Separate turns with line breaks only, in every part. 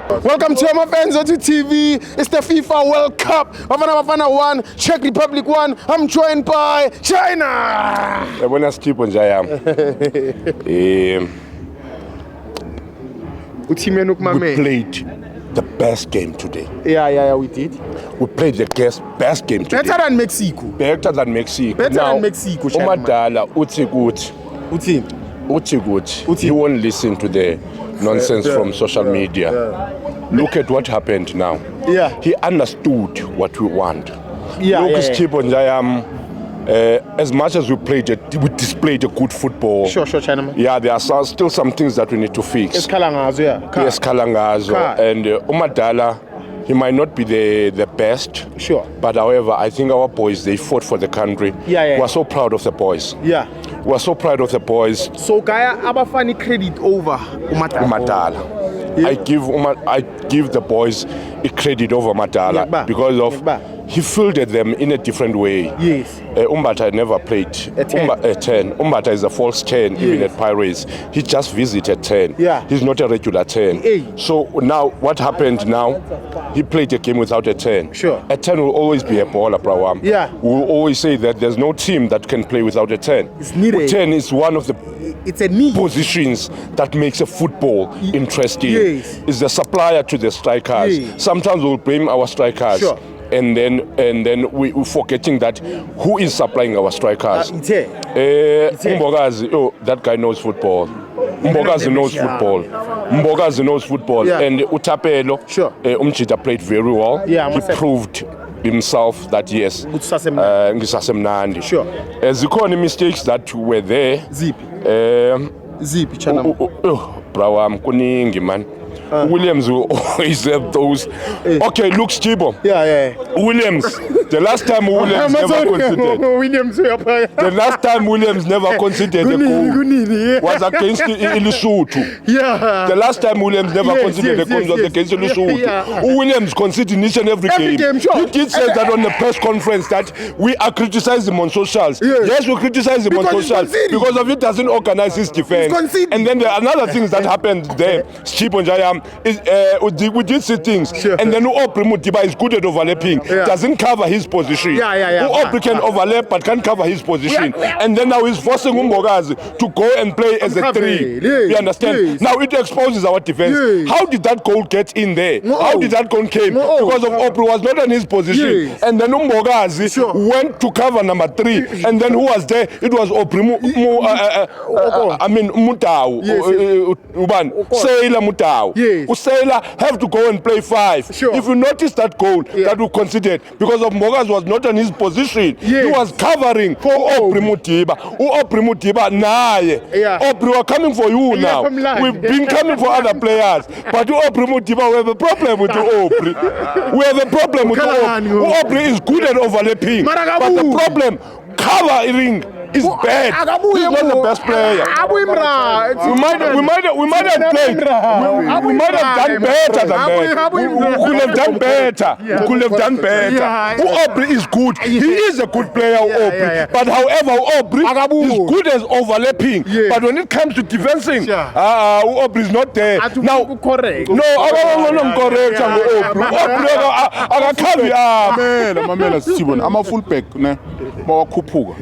Welcome to my fans on TV. It's the FIFA World Cup. Bafana 1, Czech Republic 1. I'm joined by China.
Buenas tipos ya. We played the best game today.
Yeah, we did.
We played the best game today.
Better than Mexico.
Better than Mexico. Umadala uthi good. He won't listen to the nonsense from social media. Look at what happened now.
Yeah.
He understood what we want.
Yeah.
As much as we displayed a good football.
Sure, China.
Yeah, there are still some things that we need to fix.
Escalangazo, yeah.
Yes, Kalangazo. And Umadala, he might not be the best.
Sure.
But however, I think our boys, they fought for the country.
Yeah.
We're so proud of the boys.
Yeah.
We're so proud of the boys.
So Kaya Abafani credit over
Umadala.
Yeah.
I give the boys a credit over Umadala because of he fielded them in a different way.
Yes.
Umbata never played
a 10.
Umbata is a false 10 even at Pirates. He just visited 10.
Yeah.
He's not a regular 10.
Hey.
So now what happened now? He played a game without a 10.
Sure.
A 10 will always be a baller, Prawam.
Yeah.
We'll always say that there's no team that can play without a 10.
It's needed.
10 is one of the positions that makes a football interesting.
Yes.
It's the supplier to the strikers.
Yes.
Sometimes we'll blame our strikers. Sure. And then we're forgetting that who is supplying our strikers. Mbogazi, that guy knows football. Mbogazi knows football. Mbogazi knows football.
Yeah.
And Utapelo,
sure.
Umchita played very well.
Yeah,
he proved himself that yes.
Ngisasemnandi. Sure.
Zikhona mistakes that were there.
Ziphi chana.
Brawam kuningi man. Williams will always have those. Okay, look, Chibo.
Yeah.
Williams. The last time Williams never considered. The last time Williams never considered a goal was against Lesotho.
Yeah.
The last time Williams never considered a goal was against Lesotho.
Yeah.
Williams conceded each and every game.
Sure.
He did say that on the press conference that we are criticizing him on socials. Yes, we criticize him on socials because of it doesn't organize his defense. And then there are another things that happened there. Chibo Njaya. We did see things, and then Opri Mutiba is good at overlapping, doesn't cover his position. Opri can overlap but can't cover his position, and then now he's forcing Mbogazi to go and play as a 3. You understand? Now it exposes our defense. How did that goal get in there? How did that goal came? Because of Opri was not in his position, and then Mbogazi went to cover number 3, and then who was there? It was Opri Mutau, Sailor Mutau. Usela have to go and play 5.
Sure.
If you notice that goal that we considered, because of Mbogazi was not in his position, he was covering for Opri Mutiba. Opri Mutiba naye. Opri, we're coming for you now. We've been coming for other players, but Opri Mutiba, we have a problem with Opri. We have a problem with Opri. Opri is good at overlapping, but the problem covering is bad. He's not the best player. We might have played. We might have done better than that. We could have done better. We could have done better. Opri is good. He is a good player, Opri. But however, Opri is good as overlapping. But when it comes to defending, Opri is not there. Now, correct. No, I'm correct. Opri,
I'm a full pack.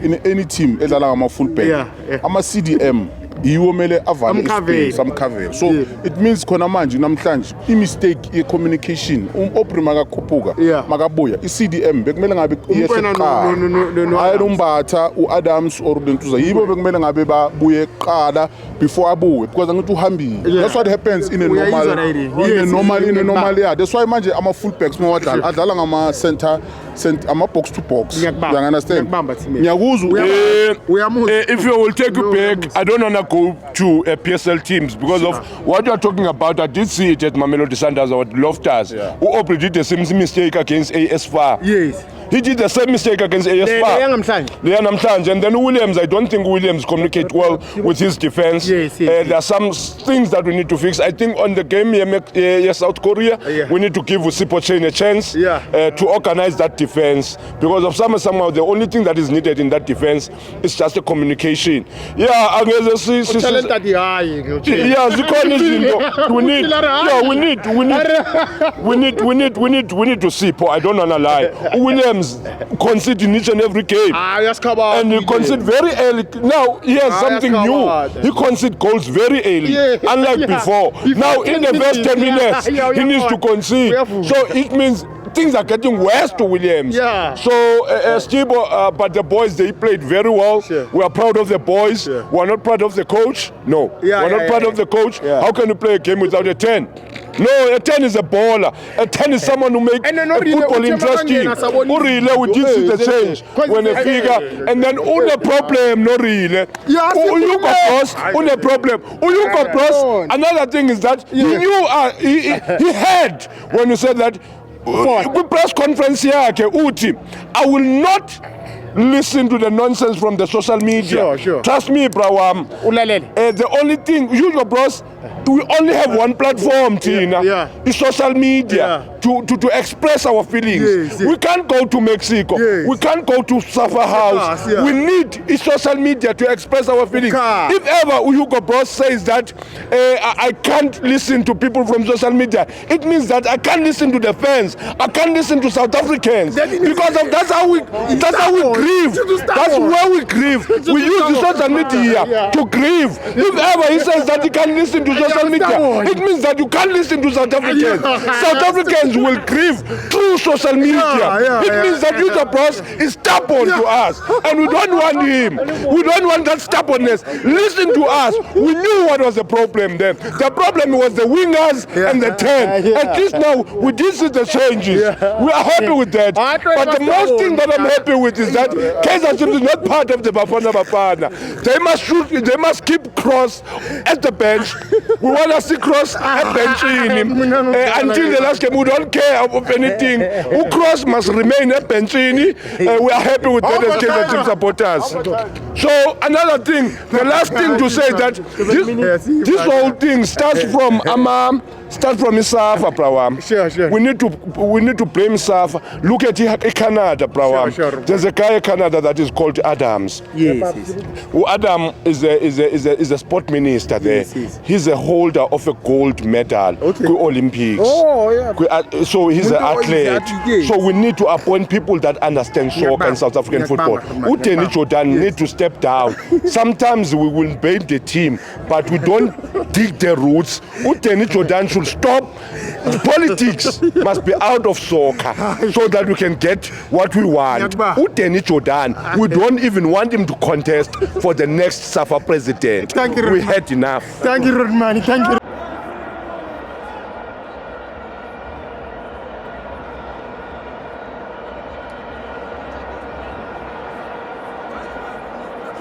In any team, I'm a full pack. I'm a CDM. Iwomele avale space amcover. So it means khona manje namhlanje mistake communication Opri makakhuphuka makabuya iCDM bekumele ngabe iyeqala ayirumbatha uAdams or Lentuza yibo bekumele ngabe babuye eqala before abuye because angithi uhambile. That's what happens in a normal yeah. That's why manje ama full backs mawadlala adlala ngama center ama box to box. You understand?
If you will take it back, I don't want to go to PSL teams because of what you are talking about. I did see it at Mamelodi Sundowns or Loftus, who Opri did the same mistake against AS FAR.
Yes.
He did the same mistake against AS FAR. And then Williams, I don't think Williams communicates well with his defense. There are some things that we need to fix. I think on the game South Korea, we need to give Usipo Chain a chance to organize that defense because of somehow the only thing that is needed in that defense is just a communication. Yeah, angeze
talent at the high.
yeah, zikhona izinto we need to see. I don't wanna lie. Williams concede in each and every game. And he concede very early. Now he has something new. He concede goals very early, unlike before. Now in the first 10 minutes, he needs to concede. So it means things are getting worse to Williams.
Yeah.
So Stibo, but the boys, they played very well.
Sure.
We are proud of the boys.
Sure.
We are not proud of the coach. No.
Yeah,
We're not proud of the coach.
Yeah.
How can you play a game without a 10? No, a 10 is a baller. A 10 is someone who makes football interesting. Urile, we did see the change when they figure, and then une problem, no really. Uyuko Bros, une problem. Uyuko Bros, another thing is that he knew, he had when you said that, press conference here, Uti, I will not listen to the nonsense from the social media.
Sure.
Trust me, Brawam. The only thing, you bros, we only have one platform, Tina. It's social media to express our feelings. We can't go to Mexico. We can't go to Safa House. We need social media to express our feelings. If ever Hugo Bros says that I can't listen to people from social media, it means that I can't listen to the fans. I can't listen to South Africans because of that's how we grieve. That's where we grieve. We use the social media to grieve. If ever he says that he can't listen to social media, it means that you can't listen to South Africans. South Africans will grieve through social media. It means that Hugo Bros is stubborn to us, and we don't want him. We don't want that stubbornness. Listen to us. We knew what was the problem then. The problem was the wingers and the 10. At least now we did see the changes. We are happy with that. But the most thing that I'm happy with is that Kaizer Chiefs is not part of the Bafana. They must keep Cross at the bench. We want to see Cross at bench until the last game. We don't care of anything. Who Cross must remain at bench. We are happy with that as Kaizer Chiefs supporters. So another thing, the last thing to say that this whole thing starts from Isafa, Brawam.
Sure.
We need to blame Isafa. Look at Canada, Brawam.
Sure.
There's a guy in Canada that is called Adams.
Yes.
Adam is a sport minister there.
Yes.
He's a holder of a gold medal
Okay.
Olympics.
Oh, yeah.
So he's an athlete.
Yes.
So we need to appoint people that understand soccer and South African football. Uteni Jordan need to step down. Sometimes we will bait the team, but we don't dig the roots. Uteni Jordan should stop. Politics must be out of soccer so that we can get what we want. Uteni Jordan, we don't even want him to contest for the next SAFA president.
Thank you.
We had enough.
Thank you, Rodmani. Thank you.